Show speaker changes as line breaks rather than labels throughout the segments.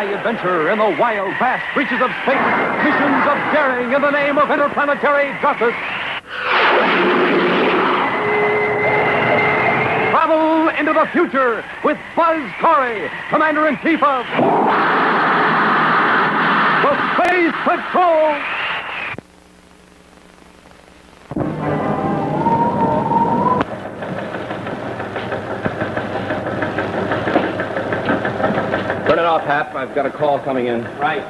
Sci-Fi adventure in the wild, vast reaches of space. Missions of daring in the name of interplanetary justice. Travel into the future with Buzz Corey, Commander-in-Chief of the Space Patrol.
Turn it off, Hap. I've got a call coming in.
Right.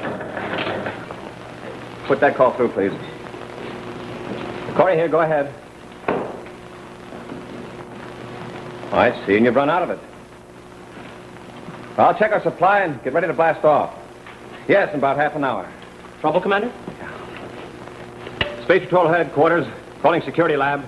Put that call through, please. Corey here, go ahead. Oh, I see, and you've run out of it. I'll check our supply and get ready to blast off. Yes, in about half an hour.
Trouble, Commander?
Space Patrol headquarters, calling security lab.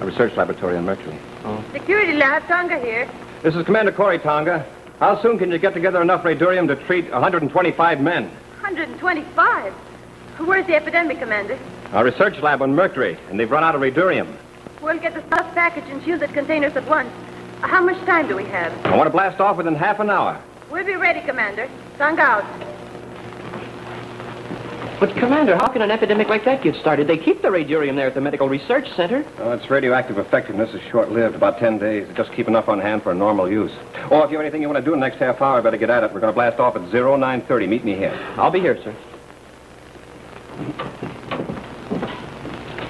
A research laboratory on Mercury.
Oh. Security lab, Tonga here.
This is Commander Corey, Tonga. How soon can you get together enough radium to treat 125 men?
125? Where's the epidemic, Commander?
Our research lab on Mercury, and they've run out of radium.
We'll get the stuff package and shielded containers at once. How much time do we have?
I want to blast off within half an hour.
We'll be ready, Commander. Tonga out.
But, Commander, how can an epidemic like that get started? They keep the radium there at the Medical Research Center.
Oh, its radioactive effectiveness is short-lived, about 10 days. Just keep enough on hand for normal use. Oh, if you have anything you want to do in the next half hour, I better get at it. We're going to blast off at 0930. Meet me here.
I'll be here, sir.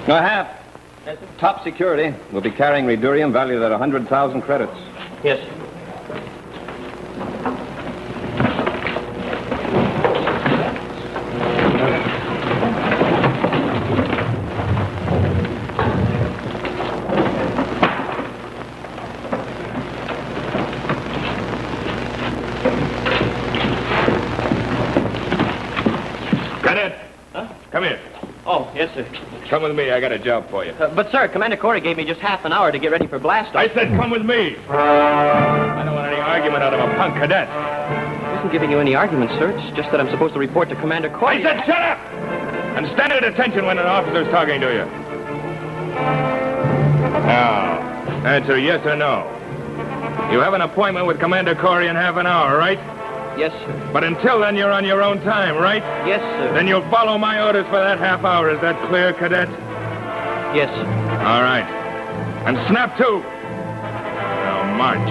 Now, Hap.
Yes, sir?
Top security. We'll be carrying radium valued at 100,000 credits.
Yes, sir.
Come here.
Oh, yes, sir.
Come with me. I got a job for you.
But, sir, Commander Corey gave me just half an hour to get ready for blast-off.
I said come with me. I don't want any argument out of a punk cadet.
I wasn't giving you any argument, sir. It's just that I'm supposed to report to Commander Corey.
I said shut up! And stand at attention when an officer's talking to you. Now, answer yes or no. You have an appointment with Commander Corey in half an hour, right?
Yes, sir.
But until then, you're on your own time, right?
Yes, sir.
Then you'll follow my orders for that half hour. Is that clear, cadet?
Yes, sir.
All right. And snap to. Now, march.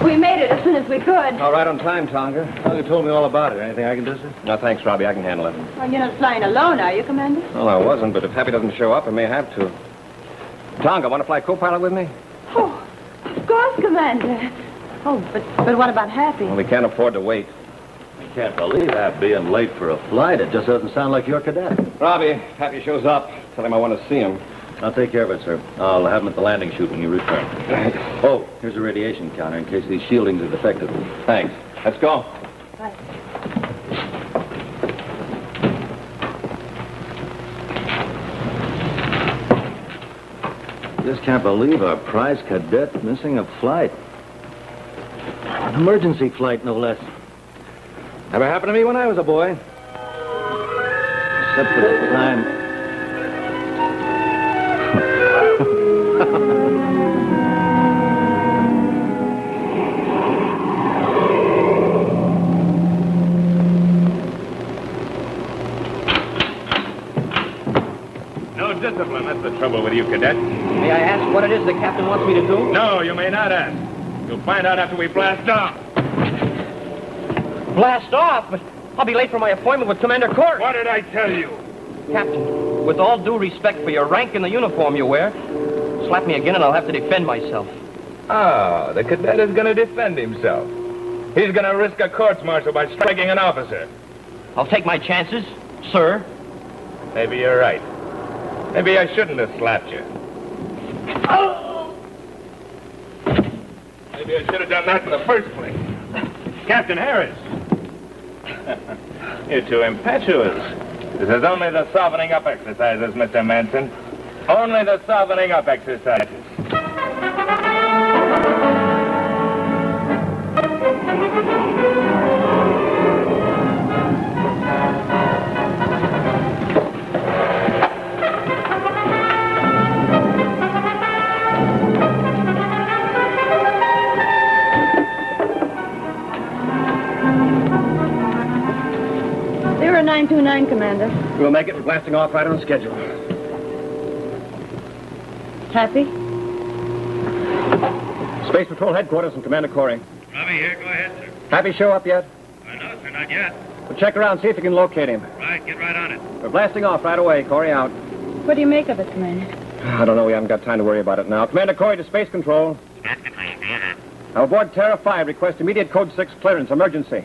We made it as soon as we could.
All right on time, Tonga.
Well, you told me all about it. Anything I can do, sir?
No, thanks, Robbie. I can handle it.
Well, you're not flying alone, are you, Commander?
Well, I wasn't, but if Happy doesn't show up, I may have to. Tonga, want to fly co-pilot with me?
Oh, of course, Commander. Oh, but what about Happy?
Well, we can't afford to wait.
I can't believe that being late for a flight. It just doesn't sound like your cadet.
Robbie, Happy shows up. Tell him I want to see him.
I'll take care of it, sir. I'll have him at the landing chute when you return. Oh, here's a radiation counter in case these shieldings are defective.
Thanks. Let's go.
Right.
Just can't believe our prize cadet missing a flight. An emergency flight, no less. Never happened to me when I was a boy. Except for the time...
No discipline. That's the trouble with you, cadet.
May I ask what it is the captain wants me to do?
No, you may not ask. You'll find out after we blast off.
Blast off? But I'll be late for my appointment with Commander Corey.
What did I tell you?
Captain, with all due respect for your rank and the uniform you wear, slap me again and I'll have to defend myself.
Ah, the cadet is going to defend himself. He's going to risk a court-martial by striking an officer.
I'll take my chances, sir.
Maybe you're right. Maybe I shouldn't have slapped you. Maybe I should have done that in the first place. Captain Harris. You're too impetuous. This is only the softening up exercises, Mr. Manson. Only the softening up exercises.
0929, Commander.
We'll make it. We're blasting off right on schedule.
Happy?
Space Patrol Headquarters and Commander Corey.
Robbie here. Go ahead, sir.
Happy show up yet?
No, sir, not yet.
We'll check around, see if you can locate him.
Right, get right on it.
We're blasting off right away. Corey out.
What do you make of it, Commander?
I don't know. We haven't got time to worry about it now. Commander Corey to Space Control.
Space Control, go ahead.
Now, aboard Terra 5, request immediate Code 6 clearance. Emergency.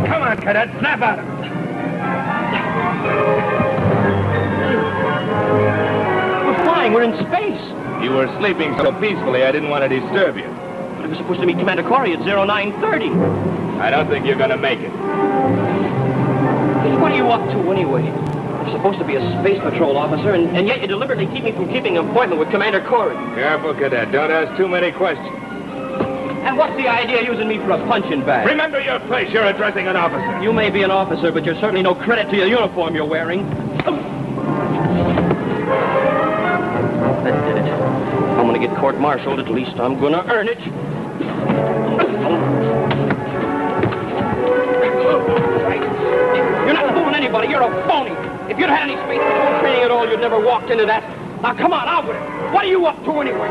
Come on, cadet. Snap out of it.
We're flying. We're in space.
You were sleeping so peacefully, I didn't want to disturb you.
But I was supposed to meet Commander Corey at 0930.
I don't think you're going to make it.
What are you up to, anyway? I'm supposed to be a Space Patrol officer, and yet you deliberately keep me from keeping an appointment with Commander Corey.
Careful, cadet. Don't ask too many questions.
And what's the idea of using me for a punching bag?
Remember your place. You're addressing an officer.
You may be an officer, but you're certainly no credit to your uniform you're wearing. That did it. If I'm going to get court-martialed, at least I'm going to earn it. You're not fooling anybody. You're a phony. If you'd had any Space Patrol training at all, you'd never walked into that. Now, come on, out with it. What are you up to, anyway?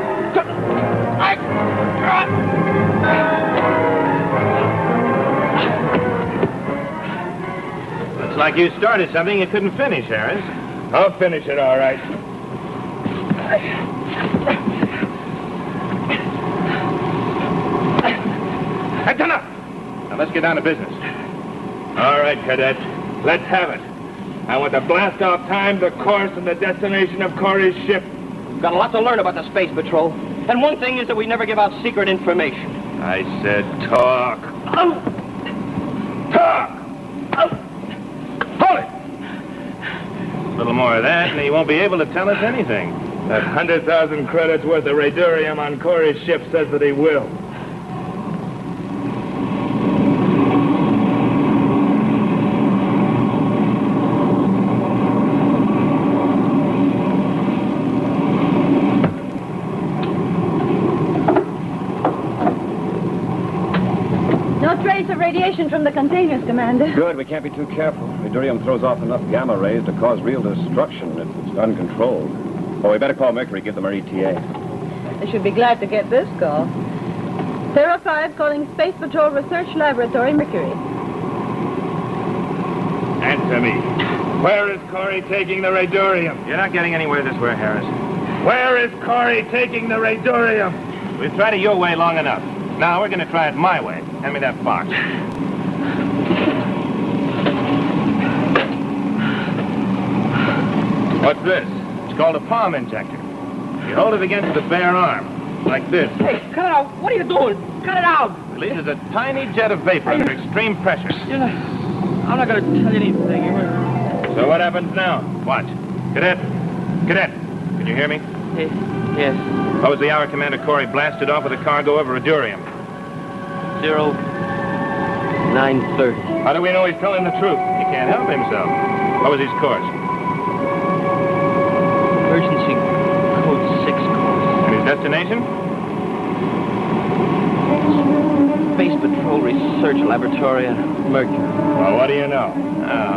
Looks like you started something you couldn't finish, Harris. I'll finish it, all right. That's enough. Now, let's get down to business. All right, cadet. Let's have it. I want the blast-off time, the course, and the destination of Corey's ship.
We've got a lot to learn about the Space Patrol. And one thing is that we never give out secret information.
I said talk. Talk! Hold it! A little more of that, and he won't be able to tell us anything. That 100,000 credits worth of radurium on Corey's ship says that he will.
No trace of radiation from the containers, Commander.
Good. We can't be too careful. Radurium throws off enough gamma rays to cause real destruction if it's uncontrolled. Oh, we better call Mercury, give them our ETA.
They should be glad to get this call. Terra 5 calling Space Patrol Research Laboratory, Mercury.
Answer me. Where is Corey taking the radurium? You're not getting anywhere this way, Harris. Where is Corey taking the radurium? We've tried it your way long enough. Now we're going to try it my way. Hand me that box. What's this? It's called a palm injector. You hold it against the bare arm, like this.
Hey, cut it out. What are you doing? Cut it out.
Releases a tiny jet of vapor under extreme pressure.
I'm not going to tell you anything.
So what happens now? Watch. Cadet, can you hear me?
Yes.
What was the hour Commander Corey blasted off with a cargo of radurium?
0930.
How do we know he's telling the truth? He can't help himself. What was his course?
Emergency code 6 course.
And his destination?
Space Patrol Research Laboratory, Mercury.
Well, what do you know?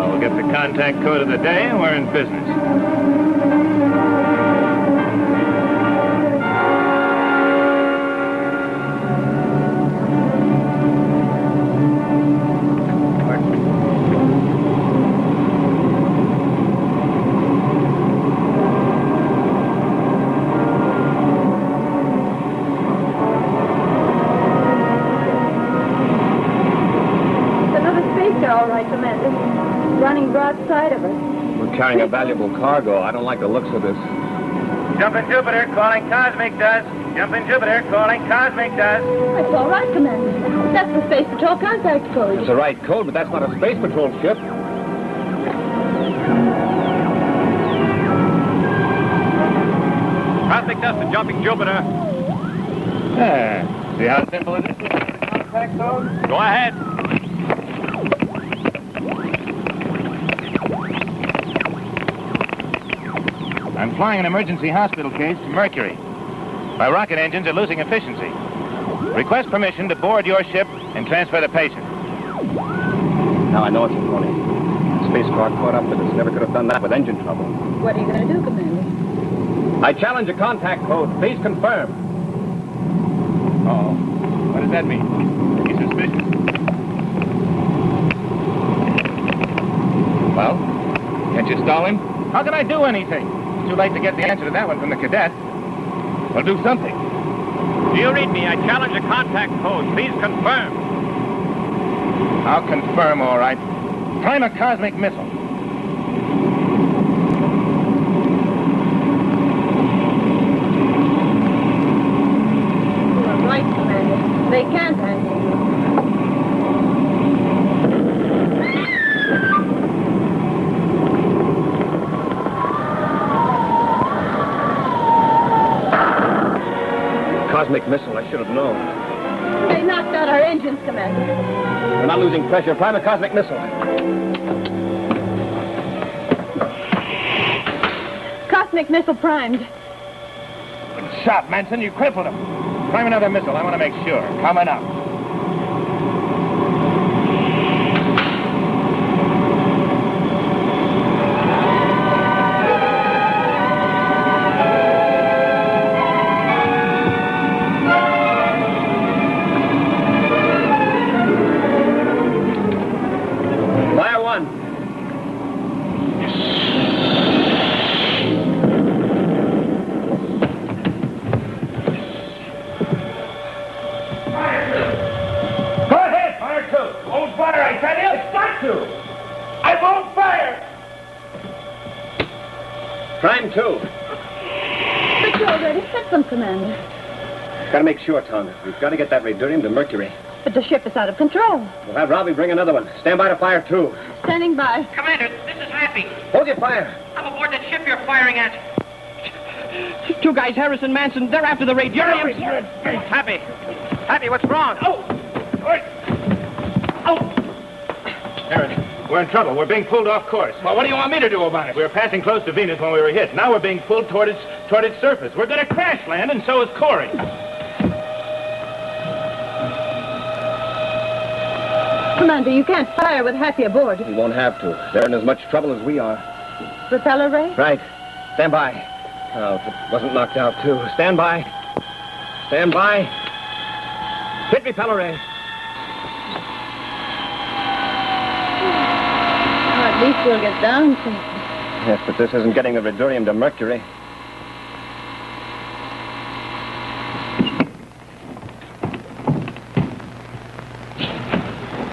We'll get the contact code of the day and we're in business.
All right, Commander. Running broadside of us.
We're carrying a valuable cargo. I don't like the looks of this.
Jumping Jupiter, calling Cosmic Dust. Jumping Jupiter, calling Cosmic Dust.
That's all right, Commander. That's the Space Patrol contact code.
It's the right code, but that's not a Space Patrol ship.
Cosmic Dust and Jumping Jupiter. See how simple it is? Contact code? Go ahead. flying an emergency hospital case to Mercury. My rocket engines are losing efficiency. Request permission to board your ship and transfer the patient.
Now I know it's a phony. The space car caught up with us. Never could have done that with engine trouble.
What are you going to do, Commander?
I challenge a contact code. Please confirm.
Oh, what does that mean? He's suspicious. Well, can't you stall him? How can I do anything? It's too late to get the answer to that one from the cadet. Well, do something.
Do you read me? I challenge a contact code. Please confirm.
I'll confirm, all right. Prime a cosmic missile.
You are right, Commander. They can't answer you.
Cosmic missile, I should have known.
They knocked out our engines, Commander.
We're not losing pressure. Prime a cosmic missile.
Cosmic missile primed.
Good shot, Manson. You crippled him. Prime another missile. I want to make sure. Coming up.
Fire one.
Go ahead, fire two. Won't fire, I tell you. It's got to. I won't fire.
Prime two.
But you already hit them, Commander.
Gotta make sure, Tom. We've got to get that radurium to Mercury.
But the ship is out of control.
We'll have Robbie bring another one. Stand by to fire two.
Standing by.
Commander, this is Happy.
Hold your fire.
I'm aboard that ship you're firing at. Two guys, Harris and Manson, they're after the radiarium.
Happy. Happy, what's wrong?
Oh! Harris, we're in trouble. We're being pulled off course. Well, what do you want me to do about it? We were passing close to Venus when we were hit. Now we're being pulled toward its surface. We're going to crash land, and so is Corey.
Commander, you can't fire with Happy aboard.
We won't have to. They're in as much trouble as we are.
Propeller ray?
Right. Stand by. Oh, if it wasn't knocked out, too. Stand by. Stand by. Hit me, Pelleray.
Well, at least we'll get down safely.
Yes, but this isn't getting the radurium to Mercury.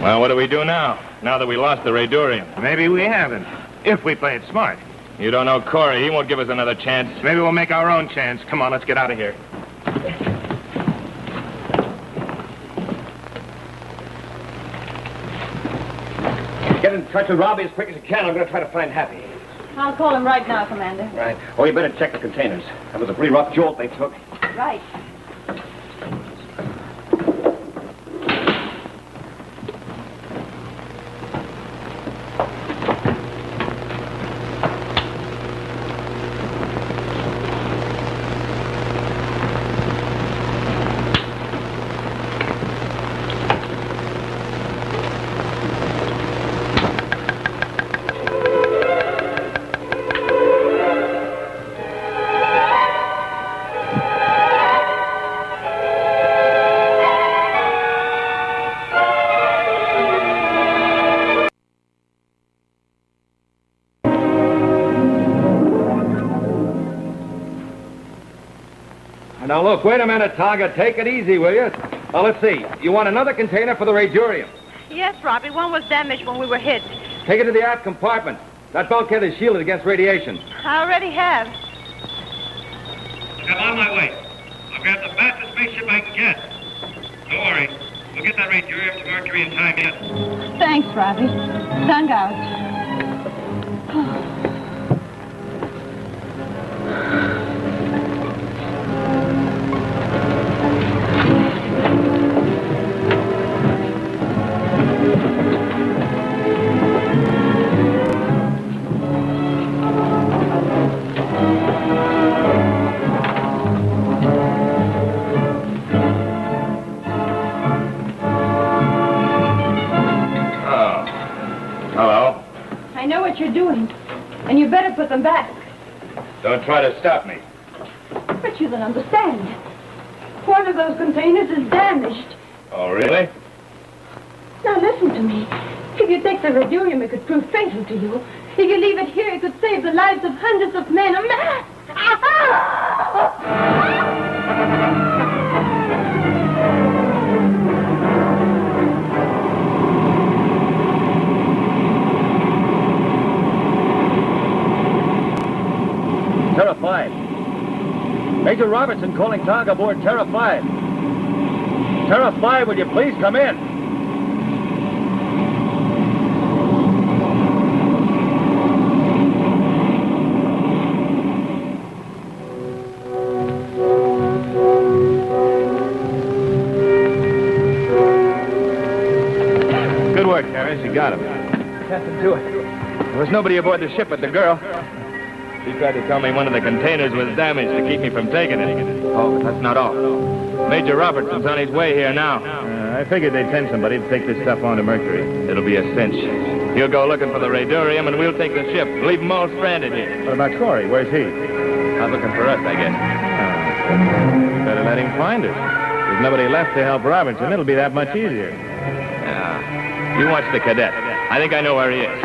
Well, what do we do now? Now that we lost the radurium? Maybe we haven't. If we play it smart. You don't know Corey. He won't give us another chance. Maybe we'll make our own chance. Come on, let's get out of here.
Get in touch with Robbie as quick as you can. I'm going to try to find Happy.
I'll call him right now, Commander.
Right. Oh, you better check the containers. That was a pretty rough jolt they took.
Right.
Now, look, wait a minute, Tonga. Take it easy, will you? Now, let's see. You want another container for the radurium.
Yes, Robbie. One was damaged when we were hit.
Take it to the aft compartment. That bulkhead is shielded against radiation.
I already have.
I'm on my way. I'll grab the fastest spaceship I can get. Don't worry. We'll get that radurium to Mercury in time yet.
Thanks, Robbie. Tongue out. you're doing. And you better put them back.
Don't try to stop me.
But you don't understand. One of those containers is damaged.
Oh, really?
Now listen to me. If you take the radium, it could prove fatal to you. If you leave it here, it could save the lives of hundreds of men.
Terra 5. Major Robertson calling Tonga aboard Terra 5. Terra 5, will you please come in?
Good work, Harris. You got him.
Captain, do it.
There was nobody aboard the ship but the girl. She tried to tell me one of the containers was damaged to keep me from taking it. Oh, but that's not all. Major Robertson's on his way here now. I figured they'd send somebody to take this stuff on to Mercury. It'll be a cinch. He'll go looking for the radiorium, and we'll take the ship. Leave them all stranded here. What about Corey? Where's he? Not looking for us, I guess. We better let him find us. There's nobody left to help Robertson. It'll be that much easier. You watch the cadet. I think I know where he is.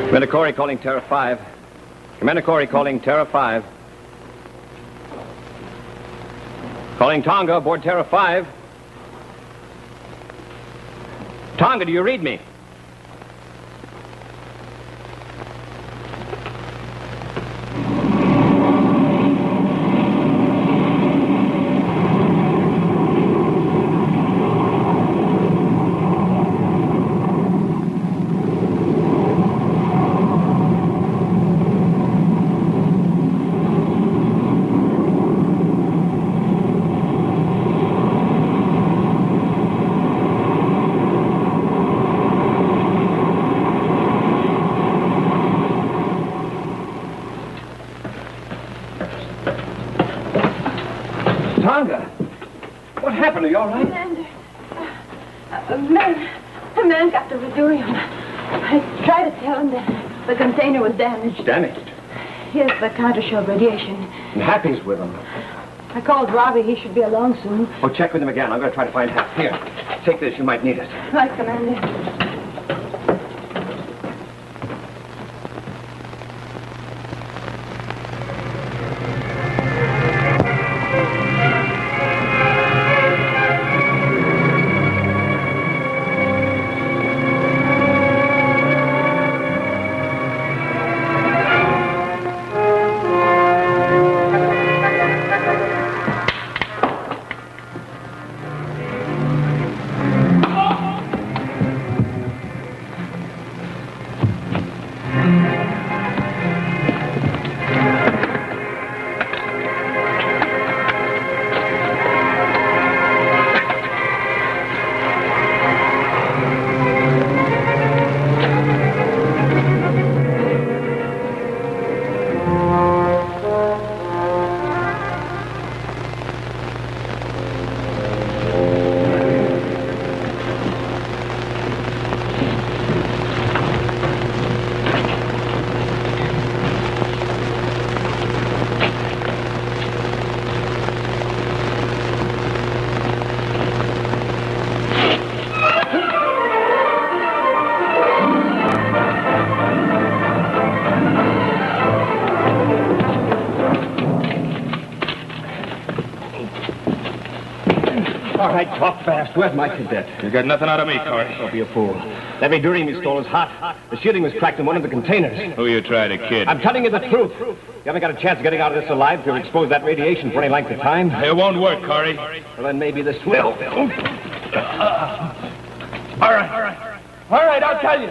Commander Corey calling Terra 5. Commander Corey calling Terra 5. Calling Tonga aboard Terra 5. Tonga, do you read me? Tonga! What happened? Are you all right?
Commander, a man got the radiorium. I tried to tell him that the container was damaged.
Damaged?
Yes, the counter showed radiation.
And Happy's with him.
I called Robbie. He should be along soon.
Oh, check with him again. I'm going to try to find Happy. Here, take this. You might need it.
Right, Commander.
All right, talk fast. Where's my cadet?
You got nothing out of me, Corey.
Don't be a fool. That radiorium you stole is hot. The shielding was cracked in one of the containers.
Who you trying to kid?
I'm telling you the truth. You haven't got a chance of getting out of this alive if you're exposed to that radiation for any length of time.
It won't work, Corey.
Well, then maybe this will.
All right, I'll tell you.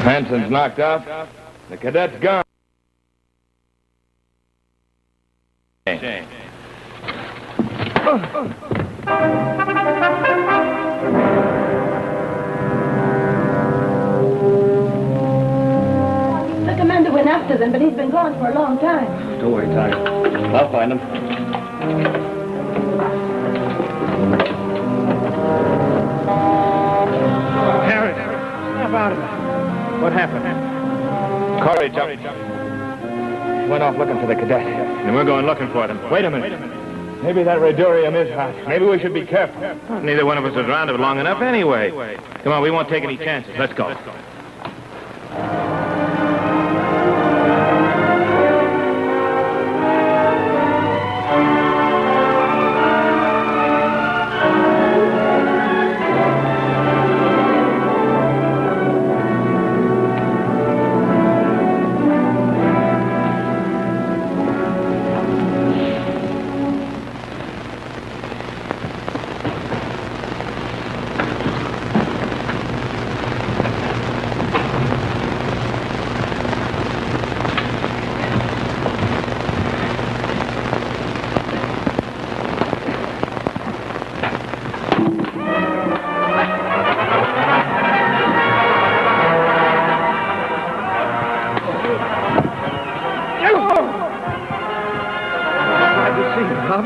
Hanson's knocked out. The cadet's gone.
The commander went after them, but he's been gone for a long time.
Don't worry, Tiger. I'll find him.
Harris, snap out of it. What happened? Corey jumped. Went off looking for the cadet. And we're going looking for them. Wait a minute. Maybe that radurium is hot. Maybe we should be careful. Neither one of us was around it long enough anyway. Come on, we won't take any chances. Let's go.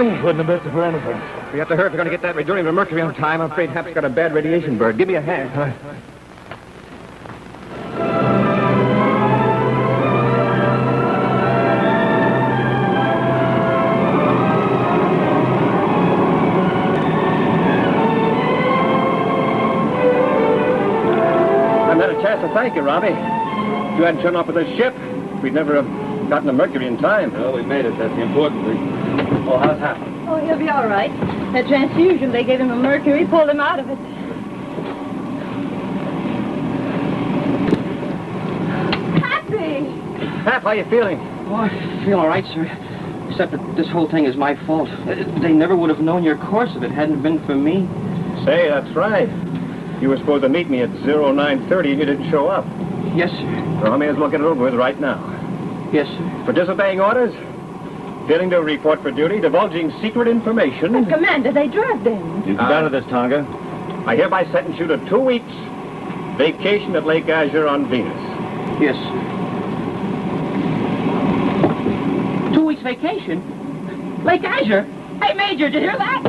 Wouldn't have missed it for anything.
We have to hurry if we're going to get that radurium to Mercury on time. I'm afraid Hap's got a bad radiation bird. Give me a hand. I haven't had a chance to thank you, Robbie. If you hadn't shown up with this ship, we'd never have gotten to Mercury in time.
Well, we made it. That's the important thing.
Well, how's Hap?
Oh, he'll be all right. That transfusion they gave him of mercury pulled him out of it. Happy!
Hap, how you feeling?
Oh, I feel all right, sir. Except that this whole thing is my fault. They never would have known your course if it hadn't been for me.
Say, that's right. You were supposed to meet me at 0930 and you didn't show up.
Yes, sir.
Well, I may as well get it over with right now.
Yes, sir.
For disobeying orders, failing to report for duty, divulging secret information.
But, Commander, they drugged him.
You got of this, Tonga.
I hereby sentence you to 2 weeks vacation at Lake Azure on Venus.
Yes, sir. 2 weeks vacation? Lake Azure? Hey, Major, did you hear that?